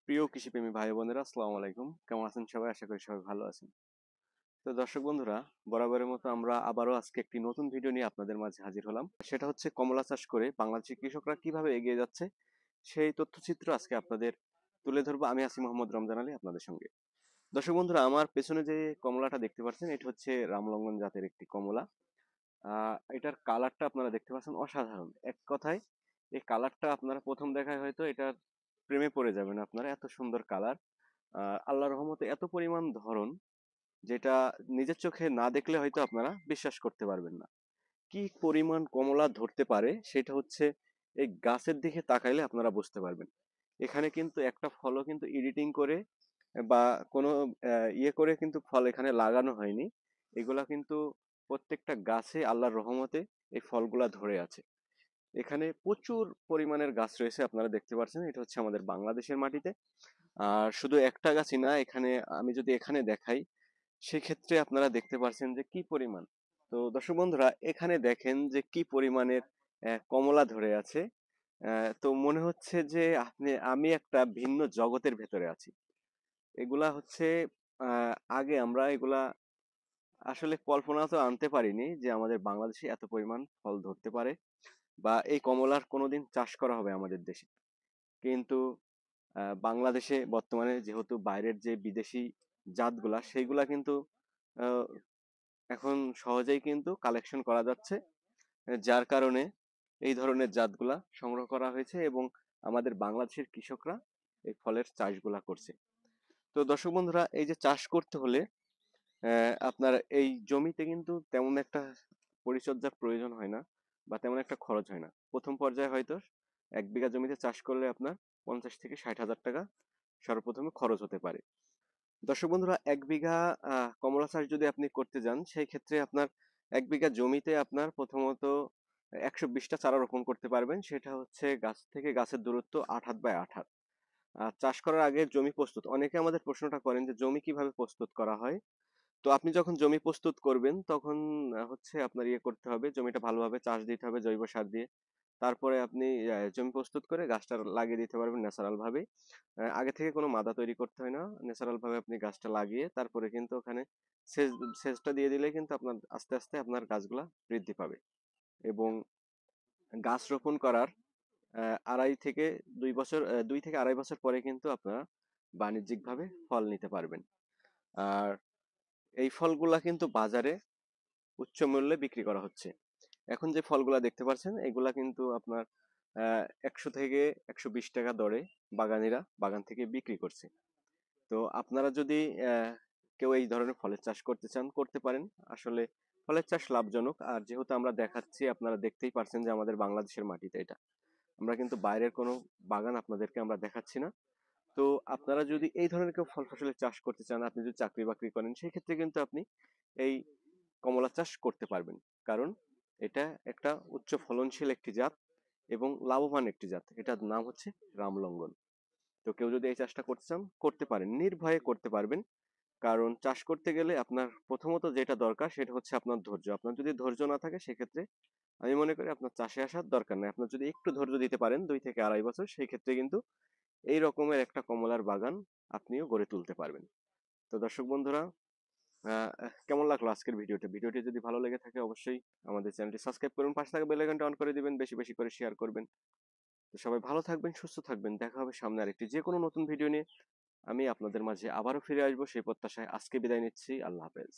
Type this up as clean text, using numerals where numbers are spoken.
প্রিয় কৃষিপ্রেমী ভাই বোনেরা, আসসালামু আলাইকুম। কেমন আছেন সবাই? আশা করি সবাই ভালো আছেন। তো দর্শক বন্ধুরা, বরাবরের মতো আমরা আবারও আজকে একটি নতুন ভিডিও নিয়ে আপনাদের মাঝে হাজির হলাম। সেটা হচ্ছে কমলা চাষ করে বাংলাদেশের কৃষকরা কিভাবে এগিয়ে যাচ্ছে সেই তথ্যচিত্র আজকে আপনাদের তুলে ধরবো। আমি আছি মোহাম্মদ রমজান আলী আপনাদের সঙ্গে। দর্শক বন্ধুরা, আমার পেছনে যে কমলাটা দেখতে পাচ্ছেন এটা হচ্ছে রামলঙ্গন জাতের একটি কমলা। এটার কালারটা আপনারা দেখতে পাচ্ছেন অসাধারণ। এক কথায় এই কালারটা আপনারা প্রথম দেখায় হয়তো এটার প্রেমে পড়ে যাবেন আপনারা, এত সুন্দর কালার। আল্লাহর রহমতে এত পরিমাণ ধরন, যেটা নিজের চোখে না দেখলে হয়তো আপনারা বিশ্বাস করতে পারবেন না। কি পরিমাণ কমলা ধরতে পারে সেটা হচ্ছে এই গাছের দিকে তাকাইলে আপনারা বুঝতে পারবেন। এখানে কিন্তু একটা ফলও কিন্তু এডিটিং করে বা কোনো ইয়ে করে কিন্তু ফল এখানে লাগানো হয়নি। এগুলা কিন্তু প্রত্যেকটা গাছে আল্লাহর রহমতে এই ফলগুলা ধরে আছে। এখানে প্রচুর পরিমাণের গাছ রয়েছে, আপনারা দেখতে পাচ্ছেন। এটা হচ্ছে আমাদের বাংলাদেশের মাটিতে। আর শুধু একটা গাছই না, এখানে আমি যদি এখানে দেখাই সেক্ষেত্রে আপনারা দেখতে পাচ্ছেন যে কি পরিমাণ। তো দর্শক বন্ধুরা, এখানে দেখেন যে কি পরিমাণের কমলা ধরে আছে। তো মনে হচ্ছে যে আমি একটা ভিন্ন জগতের ভেতরে আছি। এগুলা হচ্ছে আগে আমরা এগুলা আসলে কল্পনা তো আনতে পারিনি যে আমাদের বাংলাদেশে এত পরিমাণ ফল ধরতে পারে বা এই কমলার কোনোদিন চাষ করা হবে আমাদের দেশে। কিন্তু বাংলাদেশে বর্তমানে যেহেতু বাইরের যে বিদেশি জাতগুলা সেইগুলা কিন্তু আহ, এখন সহজেই কিন্তু কালেকশন করা যাচ্ছে, যার কারণে এই ধরনের জাতগুলা সংগ্রহ করা হয়েছে এবং আমাদের বাংলাদেশের কৃষকরা এই ফলের চাষগুলা করছে। তো দর্শক বন্ধুরা, এই যে চাষ করতে হলে আপনার এই জমিতে কিন্তু তেমন একটা পরিচর্যার প্রয়োজন হয় না বা তেমন একটা খরচ হয় না। প্রথম পর্যায়ে হয়তো 1 বিঘা জমিতে চাষ করলে আপনার 50 থেকে 60 হাজার টাকা সর্বপ্রথমে খরচ হতে পারে। দর্শক বন্ধুরা, 1 বিঘা কমলা চাষ যদি আপনি করতে যান সেই ক্ষেত্রে আপনার 1 বিঘা জমিতে আপনার প্রথমত 120টা চারা রোপণ করতে পারবেন। সেটা হচ্ছে গাছ থেকে গাছের দূরত্ব 8 হাত বাই 8 হাত। আর চাষ করার আগে জমি প্রস্তুত, অনেকে আমাদের প্রশ্নটা করেন যে জমি কিভাবে প্রস্তুত করা হয়। তো আপনি যখন জমি প্রস্তুত করবেন তখন হচ্ছে আপনার ইয়ে করতে হবে, জমিটা ভালোভাবে চাষ দিতে হবে জৈব সার দিয়ে। তারপরে আপনি জমি প্রস্তুত করে গাছটা লাগিয়ে দিতে পারবেন ন্যাচারাল ভাবে। আগে থেকে কোনো মাদা তৈরি করতে হয় না, ন্যাচারাল ভাবে আপনি গাছটা লাগিয়ে তারপরে কিন্তু ওখানে সেচ সেচটা দিয়ে দিলে কিন্তু আপনার আস্তে আস্তে আপনার গাছগুলা বৃদ্ধি পাবে। এবং গাছ রোপণ করার 2 থেকে আড়াই বছর পরে কিন্তু আপনারা বাণিজ্যিকভাবে ফল নিতে পারবেন। আর এই ফলগুলা কিন্তু বাজারে উচ্চ মূল্যে বিক্রি করা হচ্ছে। এখন যে ফলগুলা দেখতে পাচ্ছেন এগুলা কিন্তু আপনার 100 থেকে 120 টাকা দরে বাগানিরা বাগান থেকে বিক্রি করছে। তো আপনারা যদি কেউ এই ধরনের ফলের চাষ করতে চান করতে পারেন। আসলে ফলের চাষ লাভজনক। আর যেহেতু আমরা দেখাচ্ছি, আপনারা দেখতেই পারছেন যে আমাদের বাংলাদেশের মাটিতে এটা, আমরা কিন্তু বাইরের কোনো বাগান আপনাদেরকে আমরা দেখাচ্ছি না। তো আপনারা যদি এই ধরনের কেউ ফল ফসলের চাষ করতে চান, আপনি যদি চাকরি বাকরি করেন সেই ক্ষেত্রে কিন্তু আপনি এই কমলা চাষ করতে পারবেন। কারণ এটা একটা উচ্চ ফলনশীল একটি জাত এবং লাভবান একটি জাত। এটার নাম হচ্ছে রামলঙ্গন। তো কেউ যদি এই চাষটা করতে চান করতে পারেন, নির্ভয়ে করতে পারবেন। কারণ চাষ করতে গেলে আপনার প্রথমত যেটা দরকার সেটা হচ্ছে আপনার ধৈর্য। আপনার যদি ধৈর্য না থাকে সেক্ষেত্রে আমি মনে করি আপনার চাষে আসার দরকার নেই। আপনার যদি একটু ধৈর্য দিতে পারেন 2 থেকে আড়াই বছর, সেই ক্ষেত্রে কিন্তু এই রকমের একটা কমলার বাগান আপনিও গড়ে তুলতে পারবেন। তো দর্শক বন্ধুরা, কেমন লাগলো আজকের ভিডিওটা? ভিডিওটি যদি ভালো লেগে থাকে অবশ্যই আমাদের চ্যানেলটি সাবস্ক্রাইব করুন, পাশে থাকা বেল আইকনটা অন করে দিবেন, বেশি বেশি করে শেয়ার করবেন। তো সবাই ভালো থাকবেন, সুস্থ থাকবেন। দেখা হবে সামনে আরেকটি যে কোনো নতুন ভিডিও নিয়ে। আমি আপনাদের মাঝে আবারও ফিরে আসবো সেই প্রত্যাশায় আজকে বিদায় নিচ্ছি। আল্লাহ হাফেজ।